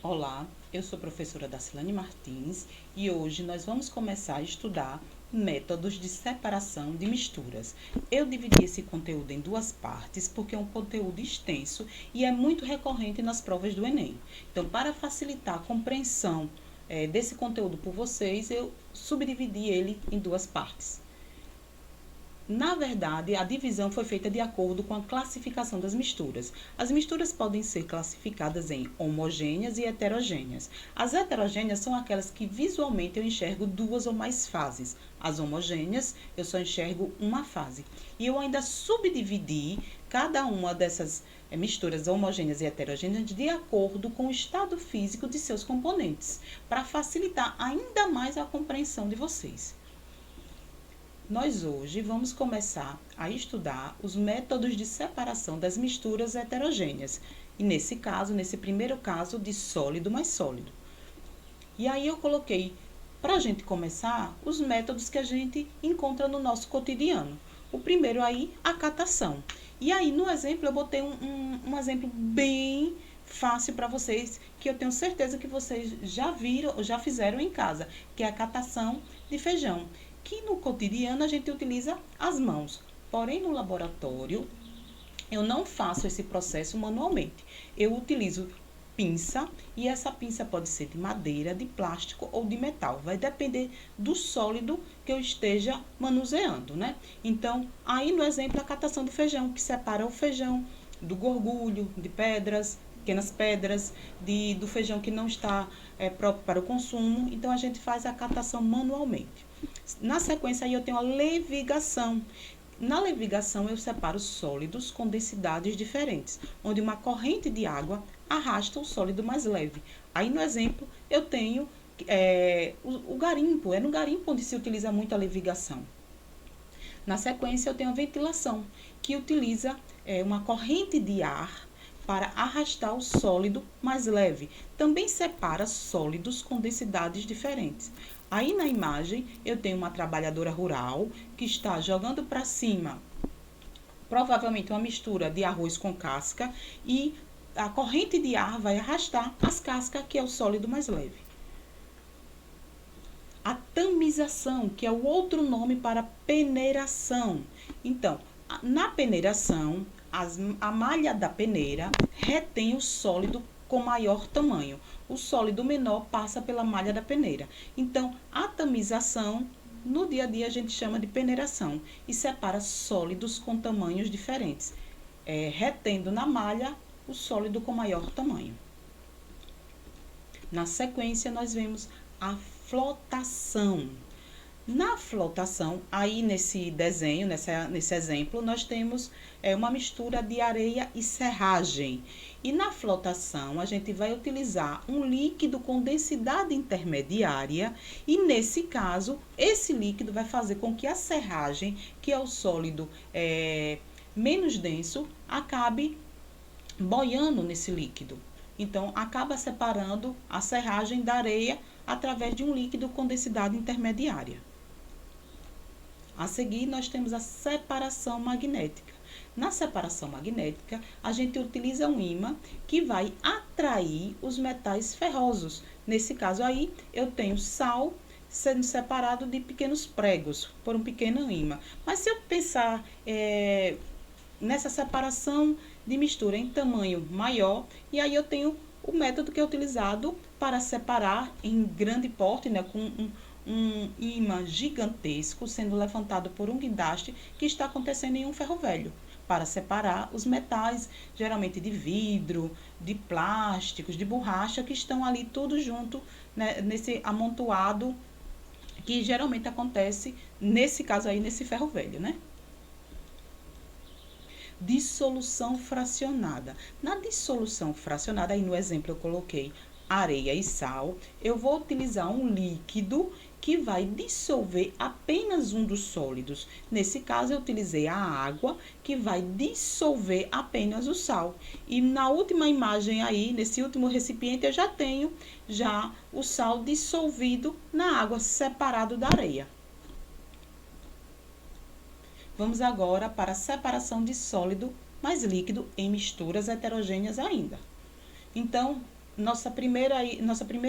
Olá, eu sou a professora Dacilane Martins e hoje nós vamos começar a estudar métodos de separação de misturas. Eu dividi esse conteúdo em duas partes porque é um conteúdo extenso e é muito recorrente nas provas do Enem. Então, para facilitar a compreensão desse conteúdo por vocês, eu subdividi ele em duas partes. Na verdade, a divisão foi feita de acordo com a classificação das misturas. As misturas podem ser classificadas em homogêneas e heterogêneas. As heterogêneas são aquelas que visualmente eu enxergo duas ou mais fases. As homogêneas, eu só enxergo uma fase. E eu ainda subdividi cada uma dessas misturas homogêneas e heterogêneas de acordo com o estado físico de seus componentes, para facilitar ainda mais a compreensão de vocês. Nós hoje vamos começar a estudar os métodos de separação das misturas heterogêneas. E nesse caso, nesse primeiro caso, de sólido mais sólido. E aí eu coloquei, para a gente começar, os métodos que a gente encontra no nosso cotidiano. O primeiro aí, a catação. E aí, no exemplo, eu botei um exemplo bem fácil para vocês, que eu tenho certeza que vocês já viram, já fizeram em casa, que é a catação de feijão, que no cotidiano a gente utiliza as mãos. Porém, no laboratório, eu não faço esse processo manualmente. Eu utilizo pinça, e essa pinça pode ser de madeira, de plástico ou de metal. Vai depender do sólido que eu esteja manuseando, né? Então, aí no exemplo, a catação do feijão, que separa o feijão do gorgulho, de pedras, pequenas pedras, do feijão que não está próprio para o consumo. Então, a gente faz a catação manualmente. Na sequência, aí eu tenho a levigação. Na levigação, eu separo sólidos com densidades diferentes, onde uma corrente de água arrasta o sólido mais leve. Aí, no exemplo, eu tenho o garimpo. É no garimpo onde se utiliza muito a levigação. Na sequência, eu tenho a ventilação, que utiliza uma corrente de ar para arrastar o sólido mais leve. Também separa sólidos com densidades diferentes. Aí na imagem eu tenho uma trabalhadora rural que está jogando para cima, provavelmente uma mistura de arroz com casca, e a corrente de ar vai arrastar as cascas, que é o sólido mais leve. A tamização, que é o outro nome para peneiração. Então, na peneiração, a malha da peneira retém o sólido com maior tamanho. O sólido menor passa pela malha da peneira. Então, a tamização, no dia a dia, a gente chama de peneiração e separa sólidos com tamanhos diferentes, retendo na malha o sólido com maior tamanho. Na sequência, nós vemos a flotação. Na flotação, aí nesse desenho, nesse exemplo, nós temos uma mistura de areia e serragem. E na flotação, a gente vai utilizar um líquido com densidade intermediária, e nesse caso, esse líquido vai fazer com que a serragem, que é o sólido menos denso, acabe boiando nesse líquido. Então, acaba separando a serragem da areia através de um líquido com densidade intermediária. A seguir, nós temos a separação magnética. Na separação magnética, a gente utiliza um ímã que vai atrair os metais ferrosos. Nesse caso aí, eu tenho sal sendo separado de pequenos pregos por um pequeno ímã. Mas se eu pensar nessa separação de mistura em tamanho maior, e aí eu tenho o método que é utilizado para separar em grande porte, né, com um ímã gigantesco sendo levantado por um guindaste, que está acontecendo em um ferro velho, para separar os metais, geralmente de vidro, de plásticos, de borracha, que estão ali tudo junto, né, nesse amontoado, que geralmente acontece, nesse caso aí, nesse ferro velho, né? Dissolução fracionada. Na dissolução fracionada, aí no exemplo eu coloquei areia e sal, eu vou utilizar um líquido que vai dissolver apenas um dos sólidos. Nesse caso, eu utilizei a água, que vai dissolver apenas o sal. E na última imagem aí, nesse último recipiente, eu já tenho o sal dissolvido na água, separado da areia. Vamos agora para a separação de sólido mais líquido em misturas heterogêneas ainda. Então, nossa primeira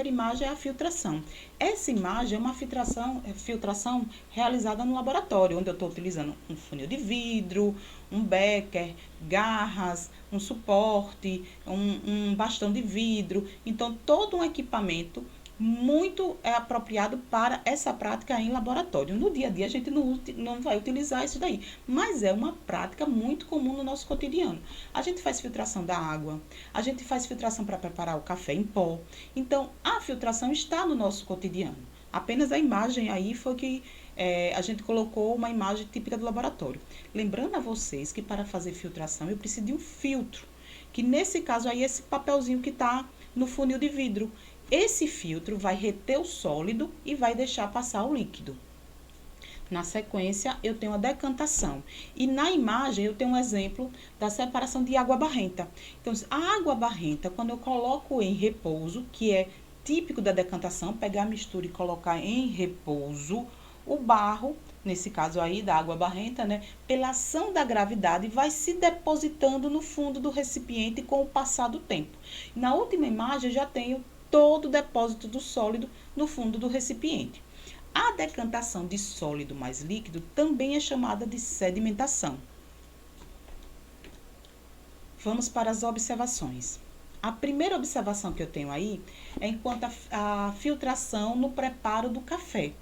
imagem é a filtração. Essa imagem é uma filtração realizada no laboratório, onde eu estou utilizando um funil de vidro, um becker, garras, um suporte, um bastão de vidro. Então, todo um equipamento muito apropriado para essa prática em laboratório. No dia a dia a gente não vai utilizar isso daí, mas é uma prática muito comum no nosso cotidiano. A gente faz filtração da água, a gente faz filtração para preparar o café em pó. Então, a filtração está no nosso cotidiano. Apenas a imagem aí foi que a gente colocou uma imagem típica do laboratório. Lembrando a vocês que para fazer filtração eu preciso de um filtro, que nesse caso aí esse papelzinho que está no funil de vidro. Esse filtro vai reter o sólido e vai deixar passar o líquido. Na sequência, eu tenho a decantação. E na imagem, eu tenho um exemplo da separação de água barrenta. Então, a água barrenta, quando eu coloco em repouso, que é típico da decantação, pegar a mistura e colocar em repouso, o barro, nesse caso aí da água barrenta, né, pela ação da gravidade, vai se depositando no fundo do recipiente com o passar do tempo. Na última imagem, eu já tenho todo o depósito do sólido no fundo do recipiente. A decantação de sólido mais líquido também é chamada de sedimentação. Vamos para as observações. A primeira observação que eu tenho aí é enquanto a filtração no preparo do café.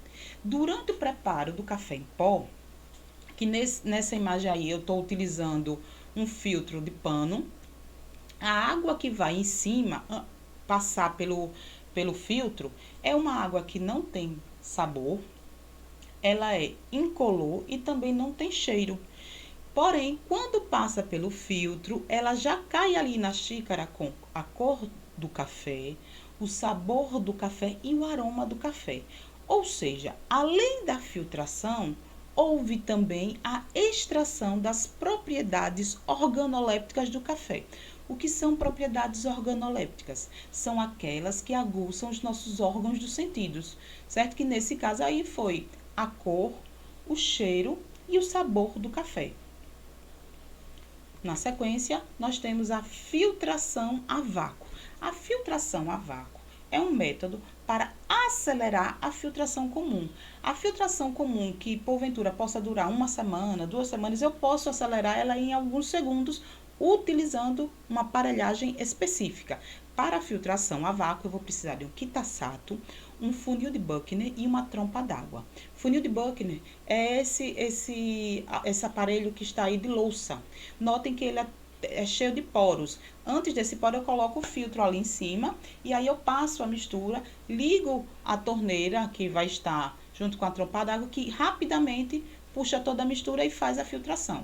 Durante o preparo do café em pó, que nessa imagem aí eu estou utilizando um filtro de pano, a água que vai em cima passar pelo filtro é uma água que não tem sabor, ela é incolor e também não tem cheiro. Porém, quando passa pelo filtro, ela já cai ali na xícara com a cor do café, o sabor do café e o aroma do café. Ou seja, além da filtração, houve também a extração das propriedades organolépticas do café. O que são propriedades organolépticas? São aquelas que aguçam os nossos órgãos dos sentidos, certo? Que nesse caso aí foi a cor, o cheiro e o sabor do café. Na sequência, nós temos a filtração a vácuo. A filtração a vácuo é um método para acelerar a filtração comum. A filtração comum, que porventura possa durar 1 semana, 2 semanas, eu posso acelerar ela em alguns segundos utilizando uma aparelhagem específica. Para a filtração a vácuo, eu vou precisar de um Kitasato, um funil de Buchner e uma trompa d'água. Funil de Buchner é esse aparelho que está aí de louça. Notem que ele é cheio de poros. Antes desse poro, eu coloco o filtro ali em cima e aí eu passo a mistura, ligo a torneira que vai estar junto com a trompa d'água, que rapidamente puxa toda a mistura e faz a filtração.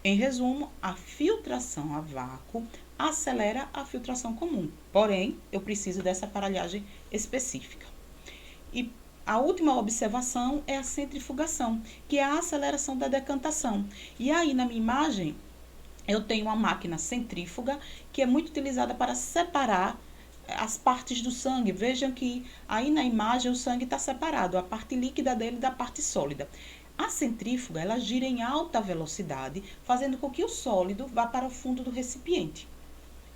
Em resumo, a filtração a vácuo acelera a filtração comum, porém, eu preciso dessa aparelhagem específica. E a última observação é a centrifugação, que é a aceleração da decantação. E aí, na minha imagem, eu tenho uma máquina centrífuga, que é muito utilizada para separar as partes do sangue. Vejam que aí na imagem o sangue está separado, a parte líquida dele da parte sólida. A centrífuga, ela gira em alta velocidade, fazendo com que o sólido vá para o fundo do recipiente.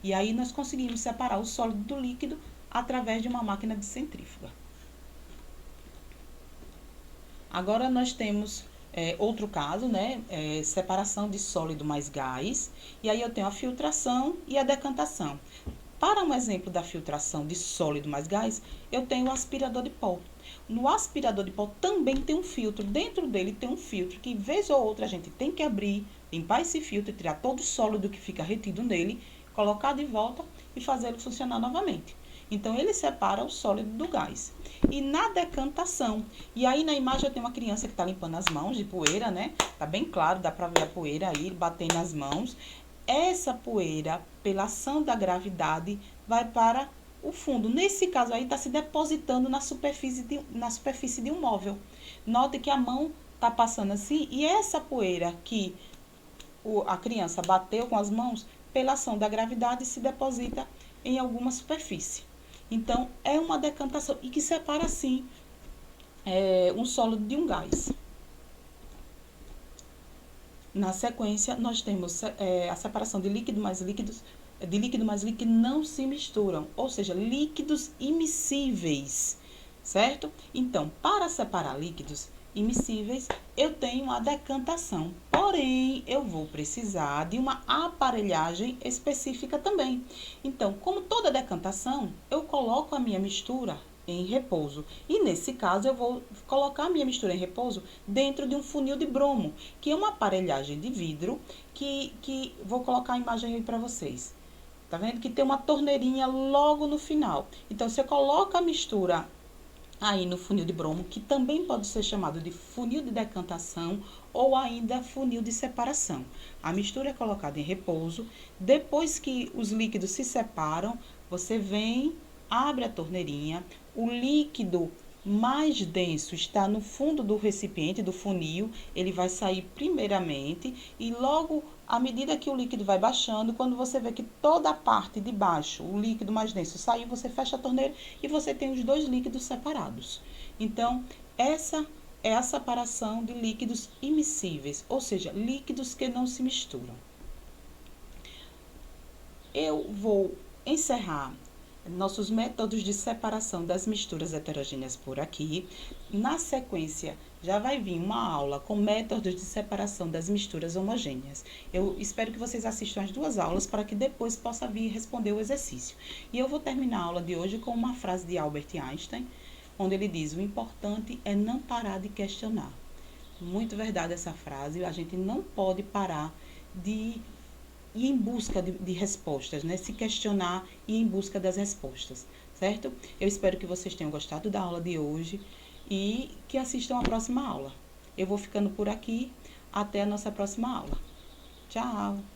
E aí nós conseguimos separar o sólido do líquido através de uma máquina de centrífuga. Agora nós temos outro caso, né? Separação de sólido mais gás. E aí eu tenho a filtração e a decantação. Para um exemplo da filtração de sólido mais gás, eu tenho o aspirador de pó. No aspirador de pó também tem um filtro. Dentro dele tem um filtro que, vez ou outra, a gente tem que abrir, limpar esse filtro, tirar todo o sólido que fica retido nele, colocar de volta e fazer ele funcionar novamente. Então, ele separa o sólido do gás. E na decantação, e aí na imagem eu tenho uma criança que está limpando as mãos de poeira, né? Tá bem claro, dá para ver a poeira aí, batendo nas mãos. Essa poeira, pela ação da gravidade, vai para o fundo. Nesse caso aí, está se depositando na superfície de um móvel. Note que a mão está passando assim, e essa poeira que a criança bateu com as mãos, pela ação da gravidade, se deposita em alguma superfície. Então, é uma decantação, e que separa, assim, um sólido de um gás. Na sequência, nós temos a separação de líquido mais líquidos de líquido mais líquido não se misturam, ou seja, líquidos imiscíveis, certo? Então, para separar líquidos imiscíveis, eu tenho a decantação, porém, eu vou precisar de uma aparelhagem específica também. Então, como toda decantação, eu coloco a minha mistura em repouso. E nesse caso, eu vou colocar a minha mistura em repouso dentro de um funil de bromo, que é uma aparelhagem de vidro que vou colocar a imagem aí para vocês. Tá vendo que tem uma torneirinha logo no final. Então, você coloca a mistura aí no funil de bromo, que também pode ser chamado de funil de decantação ou ainda funil de separação. A mistura é colocada em repouso. Depois que os líquidos se separam, você vem, abre a torneirinha, o líquido mais denso está no fundo do recipiente, do funil, ele vai sair primeiramente e logo, à medida que o líquido vai baixando, quando você vê que toda a parte de baixo, o líquido mais denso saiu, você fecha a torneira e você tem os dois líquidos separados. Então, essa é a separação de líquidos imiscíveis, ou seja, líquidos que não se misturam. Eu vou encerrar nossos métodos de separação das misturas heterogêneas por aqui. Na sequência, já vai vir uma aula com métodos de separação das misturas homogêneas. Eu espero que vocês assistam as duas aulas para que depois possa vir responder o exercício. E eu vou terminar a aula de hoje com uma frase de Albert Einstein, onde ele diz: o importante é não parar de questionar. Muito verdade essa frase, a gente não pode parar de ir em busca de respostas, né? Se questionar e ir em busca das respostas, certo? Eu espero que vocês tenham gostado da aula de hoje e que assistam a próxima aula. Eu vou ficando por aqui, até a nossa próxima aula. Tchau!